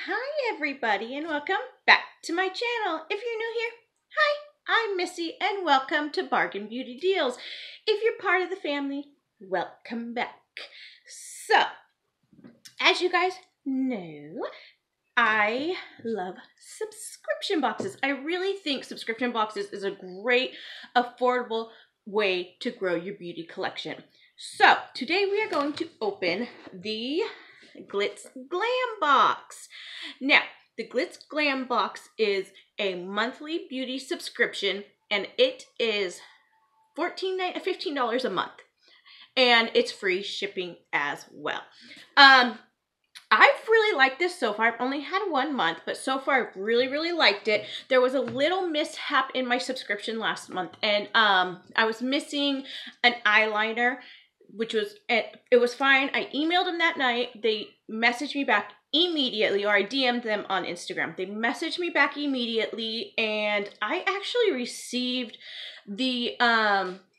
Hi everybody and welcome back to my channel. If you're new here, hi, I'm Missy and welcome to Bargain Beauty Deals. If you're part of the family, welcome back. So, as you guys know, I love subscription boxes. I really think subscription boxes is a great, affordable way to grow your beauty collection. So, today we are going to open the Glitz Glam box. Now, the Glitz Glam box is a monthly beauty subscription and it is $15 a month. And it's free shipping as well. I've really liked this so far. I've only had 1 month, but so far I've really liked it. There was a little mishap in my subscription last month, and I was missing an eyeliner, which was, it was fine. I emailed them that night. They messaged me back immediately, or I DM'd them on Instagram. They messaged me back immediately, and I actually received the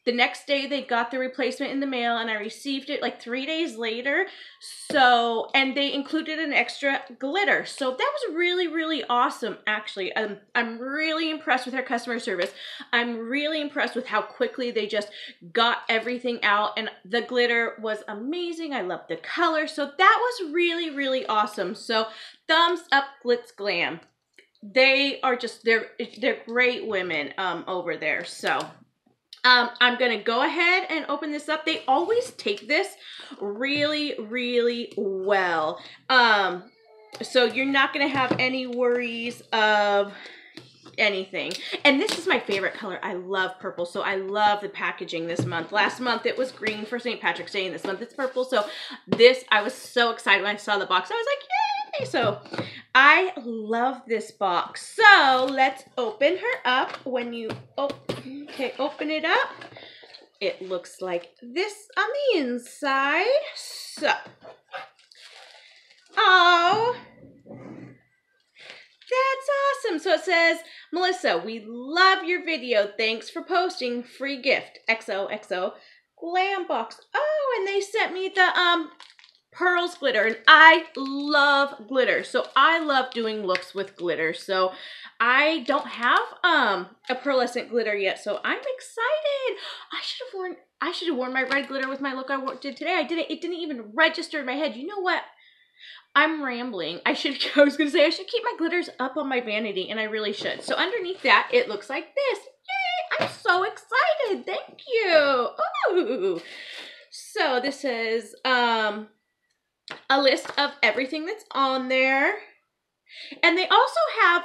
next day they got the replacement in the mail, and I received it like 3 days later. So, and they included an extra glitter. So that was really awesome, actually. I'm really impressed with their customer service. I'm really impressed with how quickly they just got everything out, and the glitter was amazing. I love the color. So that was really awesome. So thumbs up, Glitz Glam. They are just, they're great women over there. So I'm going to go ahead and open this up. They always take this really well. So you're not going to have any worries of anything. And this is my favorite color. I love purple, so I love the packaging this month. Last month it was green for St. Patrick's Day, and this month it's purple. So this, I was so excited when I saw the box. I was like, yay! So I love this box. So let's open her up. When you open it up, it looks like this on the inside. So, oh, that's awesome. So it says, Melissa, we love your video. Thanks for posting. Free gift. XOXO Glam box. Oh, and they sent me the pearls glitter, and I love glitter. So I love doing looks with glitter. So I don't have a pearlescent glitter yet, so I'm excited. I should have worn my red glitter with my look I did today. I didn't. It didn't even register in my head. You know what? I'm rambling. I was going to say I should keep my glitters up on my vanity, and I really should. So underneath that, it looks like this. Yay! I'm so excited. Thank you. Ooh. So this is a list of everything that's on there. And they also have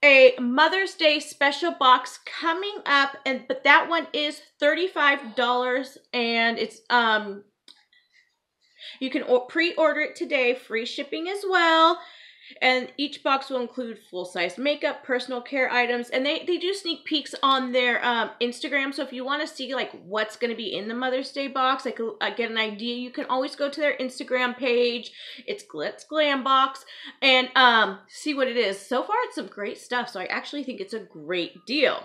a Mother's Day special box coming up, but that one is $35, and it's you can pre-order it today, free shipping as well. And each box will include full-size makeup, personal care items, and they do sneak peeks on their Instagram. So if you want to see like what's going to be in the Mother's Day box, like get an idea, you can always go to their Instagram page. It's Glitz Glam box, and see what it is. So far, it's some great stuff. So I actually think it's a great deal.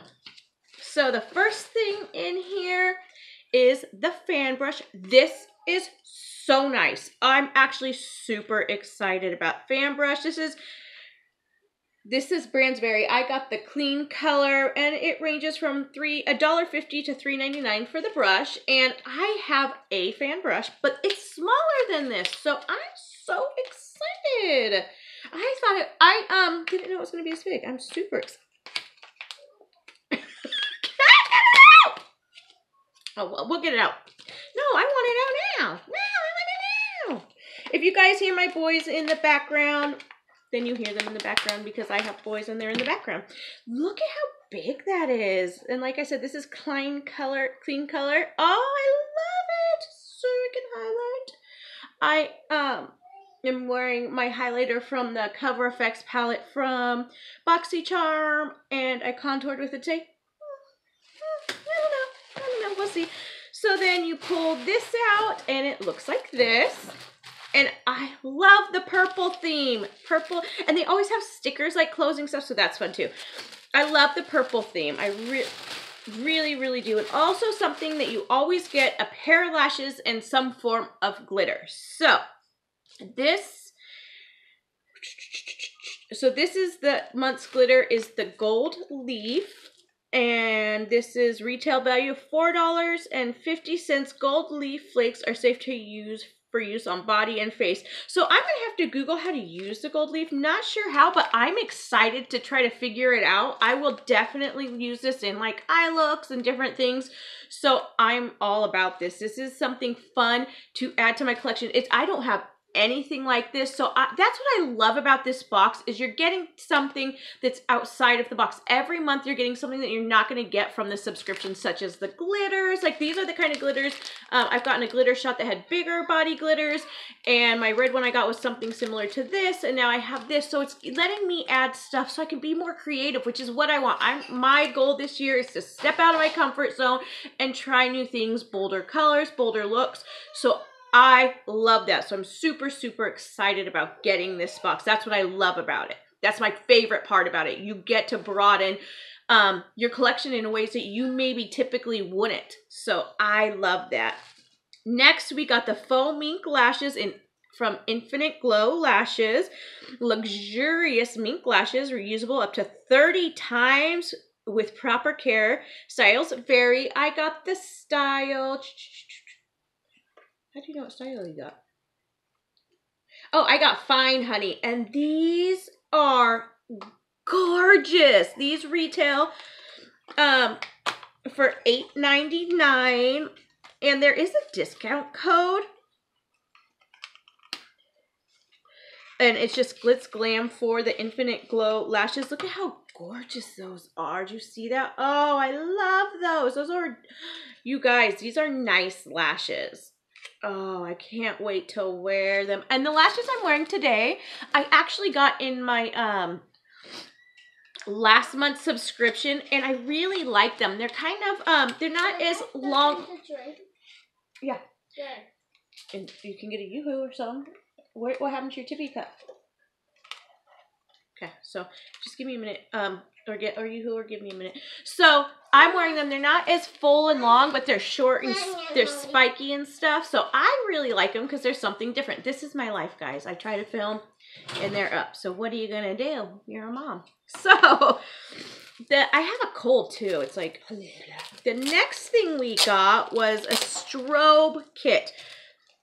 So the first thing in here is the fan brush. This is so nice. I'm actually super excited about fan brush. This is Brands Vary. I got the clean color, and it ranges from $1.50 to $3.99 for the brush. And I have a fan brush, but it's smaller than this, so I'm so excited. I didn't know it was going to be this big. I'm super excited. Oh, well, we'll get it out. No, I want it out now. No, I want it now. If you guys hear my boys in the background, then you hear them in the background because I have boys and they're in the background. Look at how big that is. And like I said, this is clean color. Oh, I love it. So I can highlight. I am wearing my highlighter from the Cover FX palette from BoxyCharm, and I contoured with it today. I don't know, we'll see. So then you pull this out, and it looks like this. And I love the purple theme. Purple, and they always have stickers like closing stuff, so that's fun too. I love the purple theme. I really do. And also something that you always get, a pair of lashes and some form of glitter. So So this is the month's glitter is the gold leaf. And this is retail value of $4.50. Gold leaf flakes are safe to use for use on body and face. So I'm going to have to Google how to use the gold leaf. Not sure how, but I'm excited to try to figure it out. I will definitely use this in like eye looks and different things. So I'm all about this. This is something fun to add to my collection. I don't have anything like this. So that's what I love about this box is you're getting something that's outside of the box. Every month you're getting something that you're not going to get from the subscription, such as the glitters. Like these are the kind of glitters. I've gotten a glitter shot that had bigger body glitters, and my red one I got was something similar to this, and now I have this. So it's letting me add stuff so I can be more creative, which is what I want. My goal this year is to step out of my comfort zone and try new things, bolder colors, bolder looks. So I love that. So I'm super, super excited about getting this box. That's what I love about it. That's my favorite part about it. You get to broaden your collection in ways that you maybe typically wouldn't. So I love that. Next, we got the faux mink lashes from Infinite Glow Lashes. Luxurious mink lashes, reusable up to 30 times with proper care. Styles vary. I got the style. How do you know what style you got? Oh, I got Fine Honey, and these are gorgeous. These retail for $8.99, and there is a discount code, and it's just Glitz Glam for the Infinite Glow Lashes. Look at how gorgeous those are. Do you see that? Oh, I love those. Those are, you guys, these are nice lashes. Oh, I can't wait to wear them. And the lashes I'm wearing today, I actually got in my last month's subscription, and I really like them. They're kind of they're not as long. Yeah. And you can get a Yoo-hoo or something. What happened to your tippy cup? Okay, so just give me a minute. Or Yoo-hoo, or give me a minute. So I'm wearing them. They're not as full and long, but they're short and they're spiky and stuff. So I really like them because there's something different. This is my life, guys. I try to film and they're up. So what are you gonna do? You're a mom. So I have a cold too. It's like the next thing we got was a strobe kit.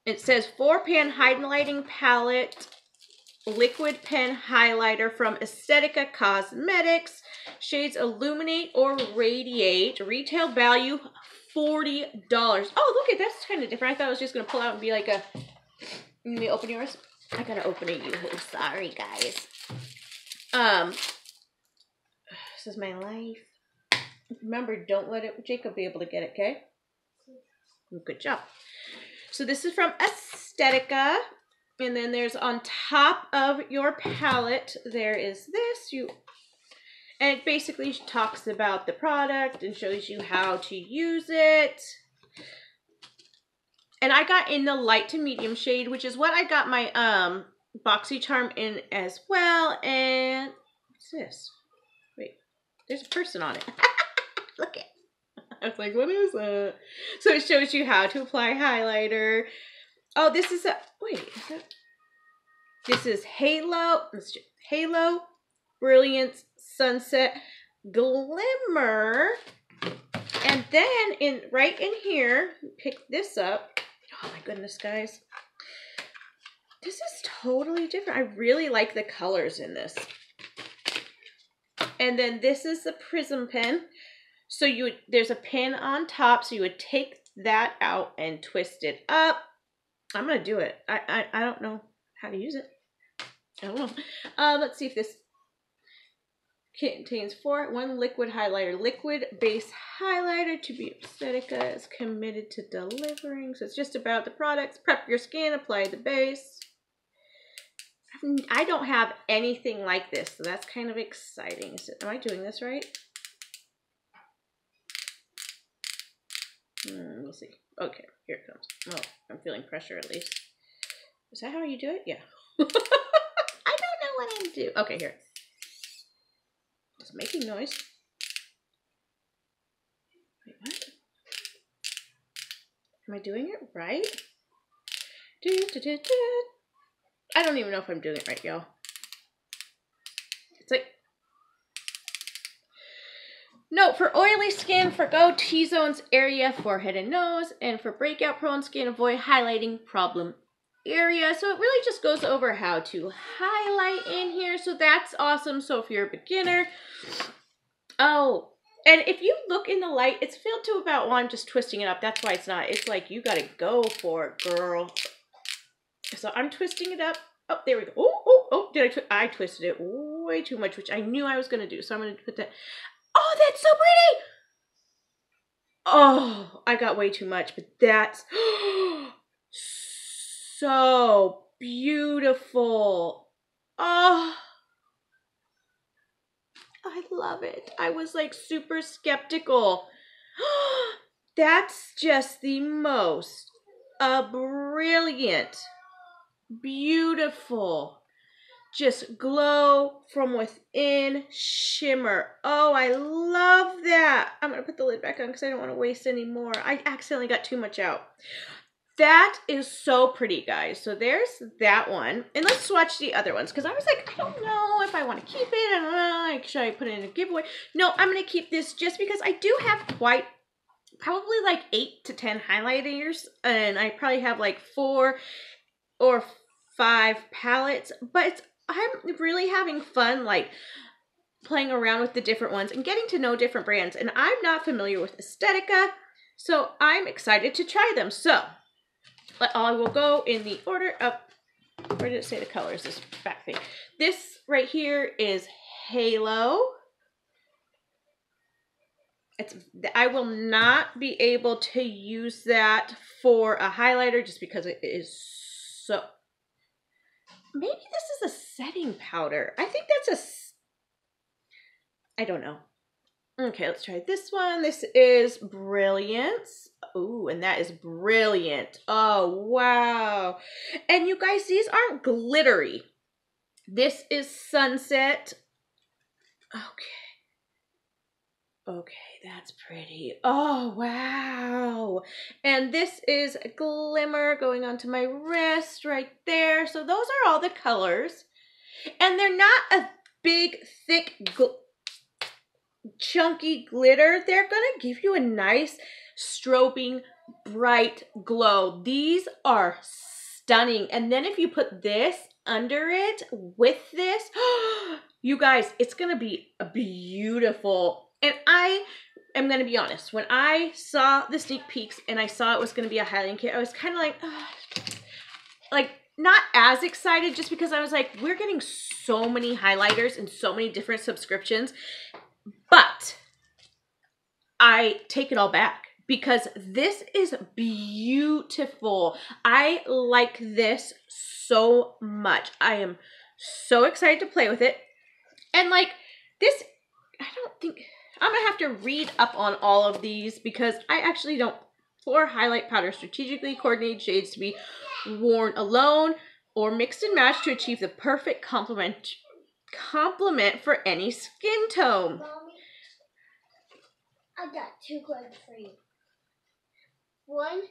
It says 4-pan highlighting palette. Liquid pen highlighter from Aesthetica Cosmetics. Shades Illuminate or Radiate. Retail value $40. Oh, look at that's kind of different. I thought I was just going to pull out and be like a... Let me open yours. I got to open it, you. Sorry, guys. This is my life. Remember, don't let Jacob be able to get it, okay? Good job. So this is from Aesthetica. And then there's on top of your palette, there is this. And it basically talks about the product and shows you how to use it. And I got in the light to medium shade, which is what I got my BoxyCharm in as well. And what's this? Wait, there's a person on it. Look at it. I was like, what is it? So it shows you how to apply highlighter. Oh, this is a, wait, is that? This is Halo Brilliance Sunset Glimmer. And then right in here, pick this up. Oh my goodness, guys. This is totally different. I really like the colors in this. And then this is the prism pen. So there's a pin on top, so you would take that out and twist it up. I'm gonna do it. I don't know how to use it. I don't know. Let's see if this contains one liquid highlighter. Liquid base highlighter to be Aesthetica is committed to delivering. So it's just about the products. Prep your skin, apply the base. I don't have anything like this, so that's kind of exciting. Am I doing this right? We'll see. Okay, here it comes. Oh, I'm feeling pressure at least. Is that how you do it? Yeah. I don't know what I'm doing. Okay, here. It's making noise. Wait, what? Am I doing it right? I don't even know if I'm doing it right, y'all. It's like, no, for oily skin, forgo T-zones area, forehead and nose, and for breakout prone skin, avoid highlighting problem area. So it really just goes over how to highlight in here. So that's awesome. So if you're a beginner, oh, and if you look in the light, it's filled to about, well, I'm just twisting it up. That's why it's not. It's like, you got to go for it, girl. So I'm twisting it up. Oh, there we go. Oh, I twisted it way too much, which I knew I was going to do. So I'm going to put that. Oh, that's so pretty. Oh, I got way too much, but that's so beautiful. Oh, I love it. I was like super skeptical. That's just the most brilliant, beautiful, just glow from within shimmer. Oh, I love that. I'm going to put the lid back on because I don't want to waste any more. I accidentally got too much out. That is so pretty, guys. So there's that one. And let's swatch the other ones because I was like, I don't know if I want to keep it. I don't know. Like, should I put it in a giveaway? No, I'm going to keep this just because I do have probably like 8 to 10 highlighters. And I probably have like 4 or 5 palettes. But I'm really having fun, like, playing around with the different ones and getting to know different brands. And I'm not familiar with Aesthetica, so I'm excited to try them. So I will go in the order of, where did it say the colors, this back thing? This right here is Halo. I will not be able to use that for a highlighter just because it is so... Maybe this is a setting powder. I think that's I don't know. Okay, let's try this one. This is Brilliance. Ooh, and that is brilliant. Oh, wow. And you guys, these aren't glittery. This is Sunset. Okay, that's pretty. Oh, wow. And this is Glimmer going onto my wrist right there. So those are all the colors. And they're not a big, thick, chunky glitter. They're going to give you a nice, strobing, bright glow. These are stunning. And then if you put this under it with this, you guys, it's going to be beautiful. And I am going to be honest, when I saw the sneak peeks and I saw it was going to be a highlighting kit, I was kind of like not as excited just because I was like, we're getting so many highlighters and so many different subscriptions. But I take it all back because this is beautiful. I like this so much. I am so excited to play with it. And like this, I don't think... I'm going to have to read up on all of these because I actually don't. For highlight powder, strategically coordinated shades to be worn alone or mixed and matched to achieve the perfect complement for any skin tone. Mommy, I got 2 cards for you. One,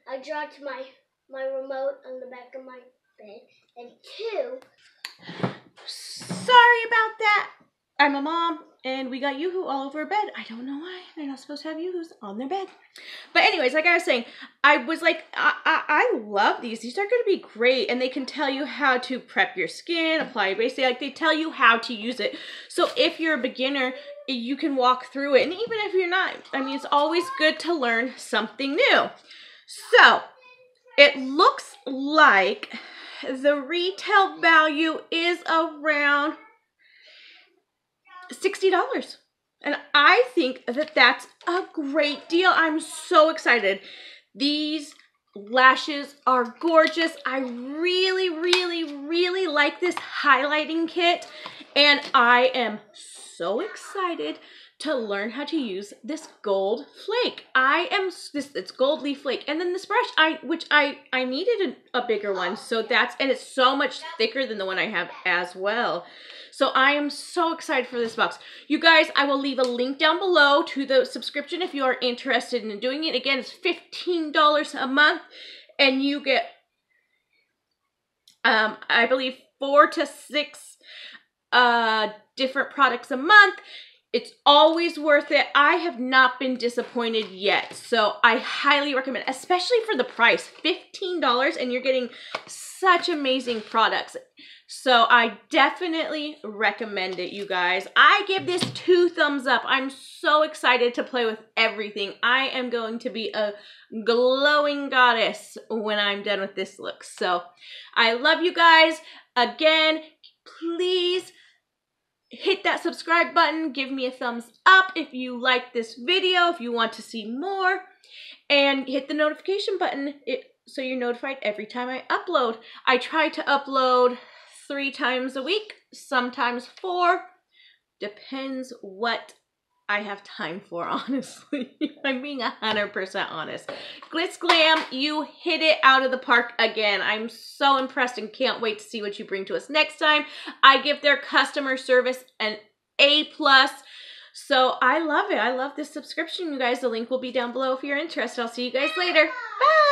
I dropped my remote on the back of my bed. And 2... Sorry about that. I'm a mom, and we got Yoo-hoo all over her bed. I don't know why. They're not supposed to have Yoo-hoos on their bed. But anyways, like I was saying, I was like, I love these. These are going to be great, and they can tell you how to prep your skin, apply your base. Like, they tell you how to use it. So if you're a beginner, you can walk through it. And even if you're not, I mean, it's always good to learn something new. So it looks like the retail value is around $60. And I think that that's a great deal. I'm so excited. These lashes are gorgeous. I really, really, really like this highlighting kit. And I am so excited to learn how to use this gold flake. It's gold leaf flake. And then this brush, I needed a bigger one. So and it's so much thicker than the one I have as well. So I am so excited for this box. You guys, I will leave a link down below to the subscription if you are interested in doing it. Again, it's $15 a month and you get I believe 4 to 6 different products a month. It's always worth it. I have not been disappointed yet. So I highly recommend, especially for the price, $15, and you're getting such amazing products. So I definitely recommend it, you guys. I give this 2 thumbs up. I'm so excited to play with everything. I am going to be a glowing goddess when I'm done with this look. So I love you guys. Again, please hit that subscribe button. Give me a thumbs up if you like this video, if you want to see more, and hit the notification button so you're notified every time I upload. I try to upload 3 times a week, sometimes 4. Depends what I have time for, honestly. I'm being 100% honest. Glitz Glam, you hit it out of the park again. I'm so impressed and can't wait to see what you bring to us next time. I give their customer service an A+. So I love it. I love this subscription, you guys. The link will be down below if you're interested. I'll see you guys later. Bye!